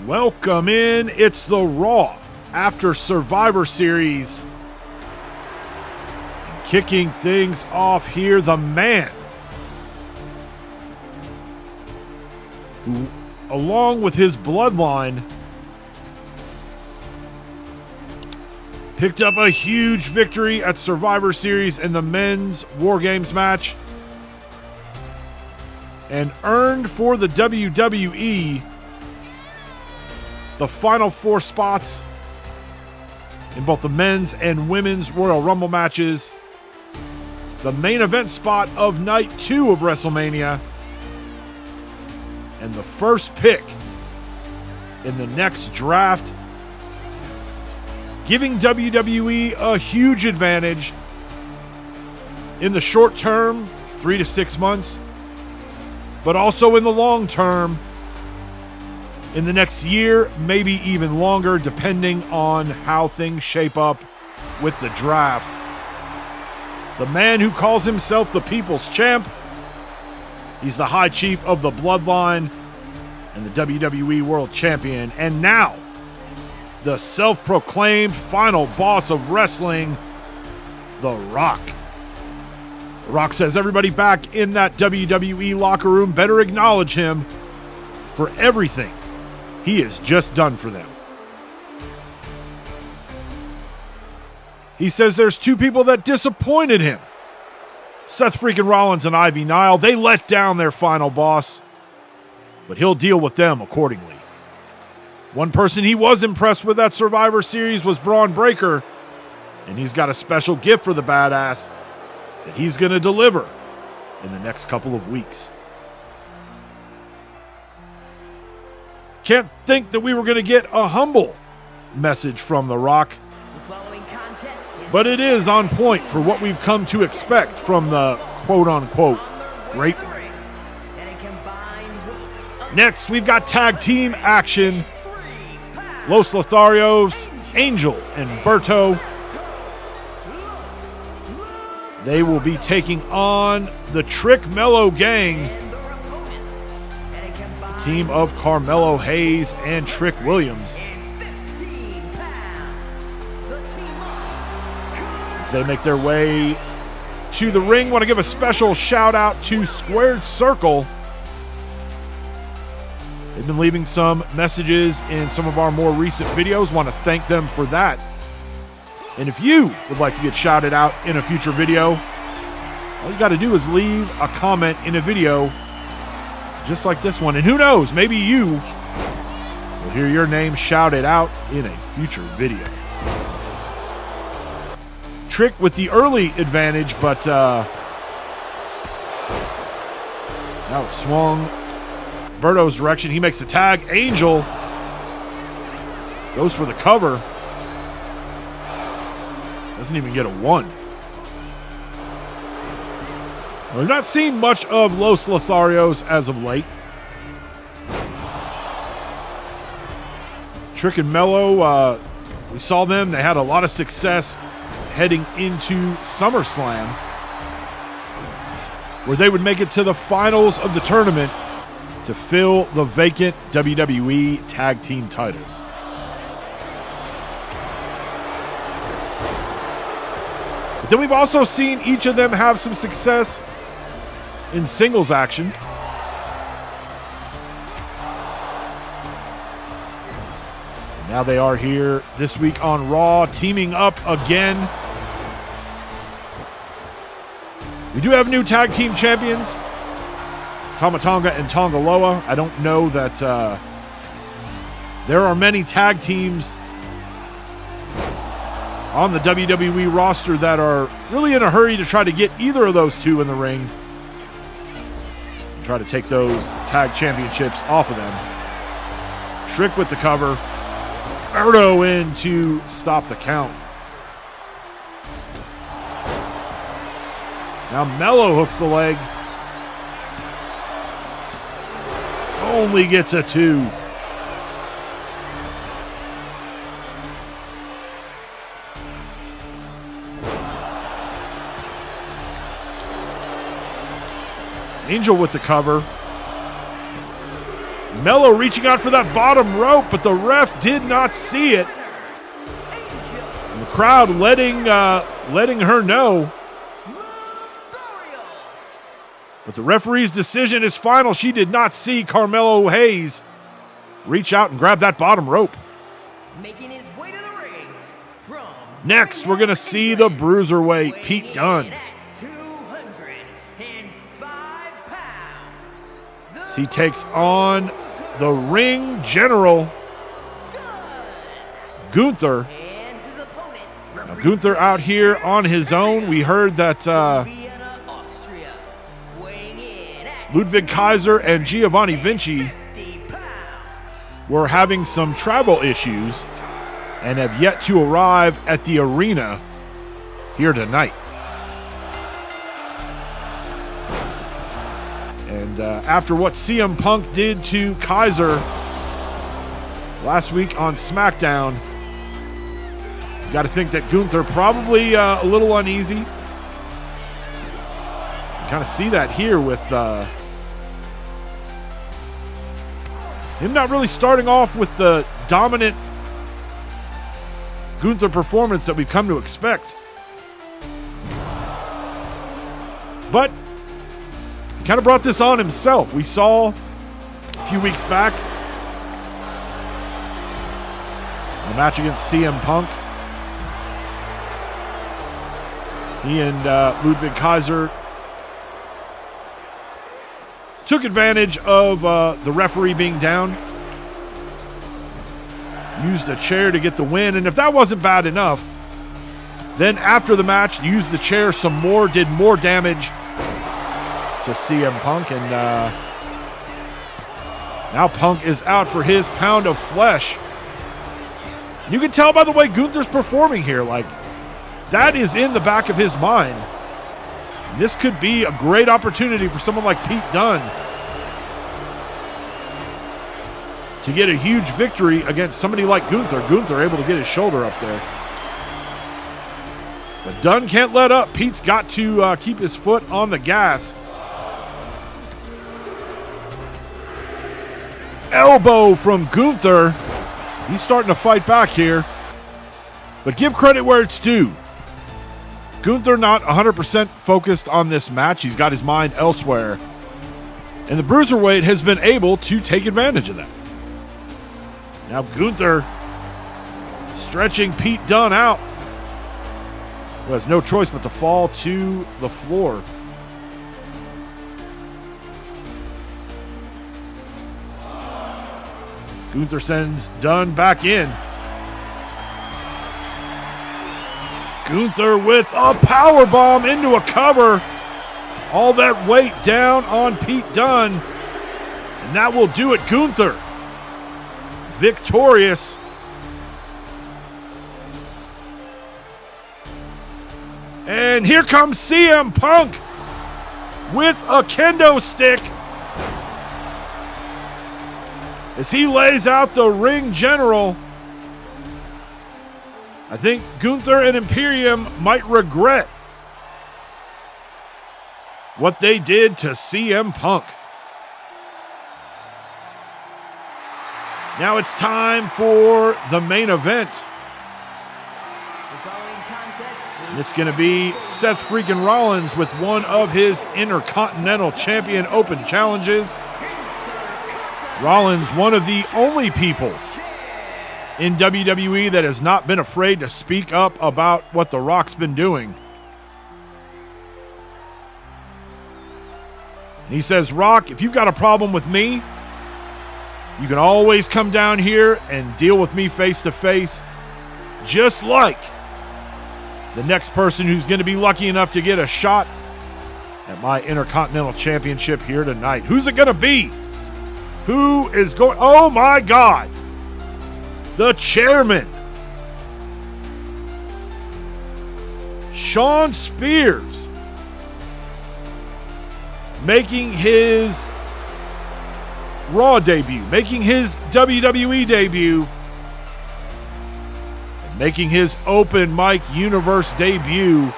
Welcome in. It's the Raw after Survivor Series. Kicking things off here, the man who, along with his bloodline, picked up a huge victory at Survivor Series in the men's War Games match and earned for the WWE the final 4 spots in both the men's and women's Royal Rumble matches, the main event spot of Night 2 of WrestleMania, and the first pick in the next draft, giving WWE a huge advantage in the short term, 3 to 6 months, but also in the long term, in the next year, maybe even longer, depending on how things shape up with the draft. The man who calls himself the People's Champ, he's the High Chief of the Bloodline and the WWE World Champion, and now the self-proclaimed final boss of wrestling, The Rock. The Rock says everybody back in that WWE locker room better acknowledge him for everything he has just done for them. He says there's 2 people that disappointed him. Seth Freakin Rollins and Ivy Nile. They let down their final boss, but he'll deal with them accordingly. One person he was impressed with at Survivor Series was Braun Breaker, and he's got a special gift for the badass that he's going to deliver in the next couple of weeks. Can't think that we were going to get a humble message from The Rock, but it is on point for what we've come to expect from the quote-unquote great one. Next, we've got tag team action. Los Latharios, Angel, and Berto. They will be taking on the Trick Melo Gang, the team of Carmelo Hayes and Trick Williams, as they make their way to the ring. Want to give a special shout out to Squared Circle. They've been leaving some messages in some of our more recent videos. Want to thank them for that. And if you would like to get shouted out in a future video, all you got to do is leave a comment in a video just like this one. And who knows, maybe you will hear your name shouted out in a future video. Trick with the early advantage, but now it swung Berto's direction. He makes the tag. Angel goes for the cover. Doesn't even get a 1. We've not seen much of Los Latharios as of late. Trick and Melo, we saw them. They had a lot of success heading into SummerSlam, where they would make it to the finals of the tournament to fill the vacant WWE tag team titles. But then we've also seen each of them have some success in singles action. And now they are here this week on Raw, teaming up again. We do have new tag team champions, Tama Tonga and Tonga Loa. I don't know that there are many tag teams on the WWE roster that are really in a hurry to try to get either of those 2 in the ring. Try to take those tag championships off of them. Trick with the cover. Berto in to stop the count. Now Melo hooks the leg. Only gets a 2. Angel with the cover. Melo reaching out for that bottom rope, but the ref did not see it. And the crowd letting her know. But the referee's decision is final. She did not see Carmelo Hayes reach out and grab that bottom rope. Making his way to the ring from Next, we're going to see the Bruiserweight, Pete Dunne. 205 pounds. He takes on the ring general, Gunther. And his opponent, Now, Gunther out here on his own. We heard that Vienna, Austria, weighing in at Ludwig, Kaiser, and Giovanni, Vinci 50 pounds. were having some travel issues and have yet to arrive at the arena here tonight. And after what CM Punk did to Kaiser last week on SmackDown, you got to think that Gunther probably a little uneasy. You kind of see that here with him not really starting off with the dominant Gunther performance that we've come to expect. But he kind of brought this on himself. We saw a few weeks back a match against CM Punk. He and Ludwig Kaiser took advantage of the referee being down. Used a chair to get the win. And if that wasn't bad enough, then after the match, used the chair some more, did more damage to CM Punk. And now Punk is out for his pound of flesh. You can tell by the way Gunther's performing here. Like, that is in the back of his mind. And this could be a great opportunity for someone like Pete Dunne to get a huge victory against somebody like Gunther. Gunther able to get his shoulder up there. But Dunne can't let up. Pete's got to keep his foot on the gas. Elbow from Gunther. He's starting to fight back here. But give credit where it's due. Gunther not 100% focused on this match. He's got his mind elsewhere. And the Bruiserweight has been able to take advantage of that. Now Gunther stretching Pete Dunne out, who has no choice but to fall to the floor. Gunther sends Dunne back in. Gunther with a powerbomb into a cover. All that weight down on Pete Dunne. And that will do it. Gunther victorious. And here comes CM Punk with a kendo stick as he lays out the ring general. I think Gunther and Imperium might regret what they did to CM Punk. Now it's time for the main event. And it's going to be Seth Freakin Rollins with one of his Intercontinental Champion Open challenges. Rollins, one of the only people in WWE that has not been afraid to speak up about what The Rock's been doing. And he says, Rock, if you've got a problem with me, you can always come down here and deal with me face to face, just like the next person who's going to be lucky enough to get a shot at my Intercontinental Championship here tonight. Who's it going to be? Who is going? Oh my God. The chairman, Shawn Spears, making his Raw debut, making his WWE debut, and making his Open Mic Universe debut.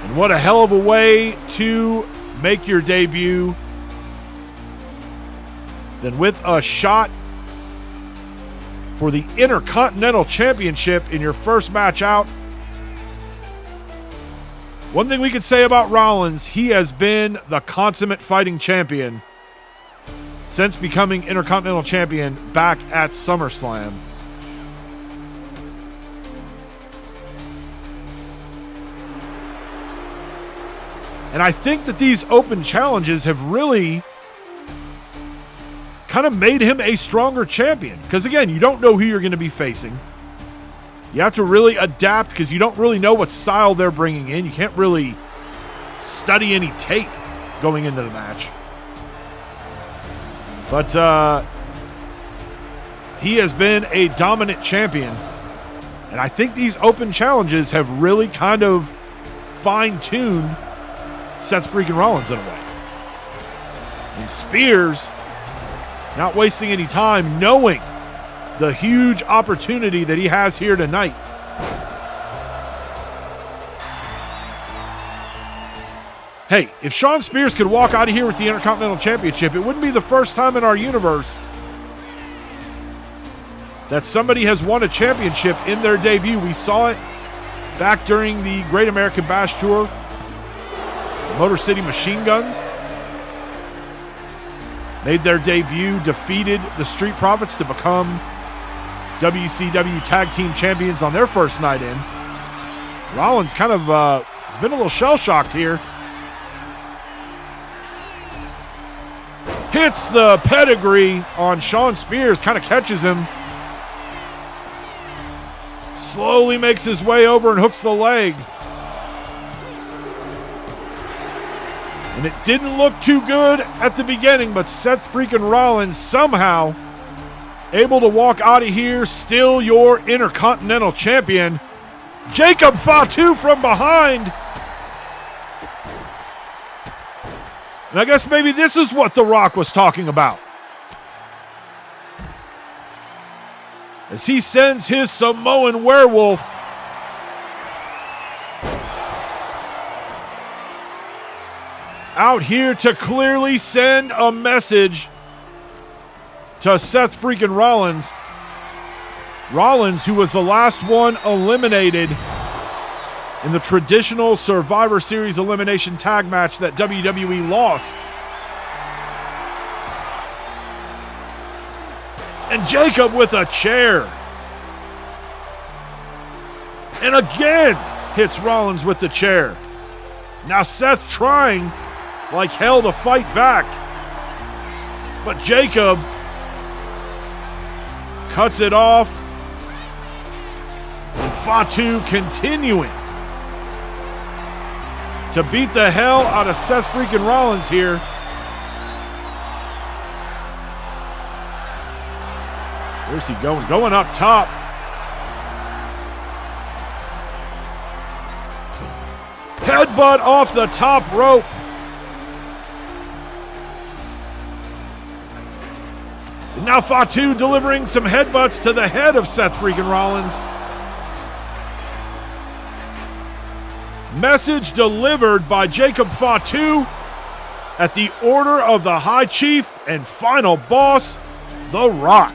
And what a hell of a way to make your debut then with a shot for the Intercontinental Championship in your first match out. One thing we could say about Rollins, he has been the consummate fighting champion since becoming Intercontinental Champion back at SummerSlam. And I think that these open challenges have really kind of made him a stronger champion. Because again, you don't know who you're going to be facing. You have to really adapt because you don't really know what style they're bringing in. You can't really study any tape going into the match. But he has been a dominant champion. And I think these open challenges have really kind of fine-tuned Seth freaking Rollins in a way. And Spears, not wasting any time, knowing the huge opportunity that he has here tonight. Hey, if Shawn Spears could walk out of here with the Intercontinental Championship, it wouldn't be the first time in our universe that somebody has won a championship in their debut. We saw it back during the Great American Bash Tour. Motor City Machine Guns made their debut, defeated the Street Profits to become WCW Tag Team Champions on their first night in. Rollins kind of has been a little shell-shocked here. Hits the pedigree on Shawn Spears, kind of catches him. Slowly makes his way over and hooks the leg. And it didn't look too good at the beginning, but Seth freaking Rollins somehow able to walk out of here, still your Intercontinental Champion. Jacob Fatu from behind. And I guess maybe this is what The Rock was talking about. As he sends his Samoan werewolf out here to clearly send a message to Seth freaking Rollins. Rollins, who was the last one eliminated in the traditional Survivor Series elimination tag match that WWE lost. And Jacob with a chair. And again hits Rollins with the chair. Now Seth trying like hell to fight back. But Jacob cuts it off. And Fatu continuing to beat the hell out of Seth freaking Rollins here. Where's he going? Going up top. Headbutt off the top rope. And now Fatu delivering some headbutts to the head of Seth freaking Rollins. Message delivered by Jacob Fatu at the order of the High Chief and final boss, The Rock.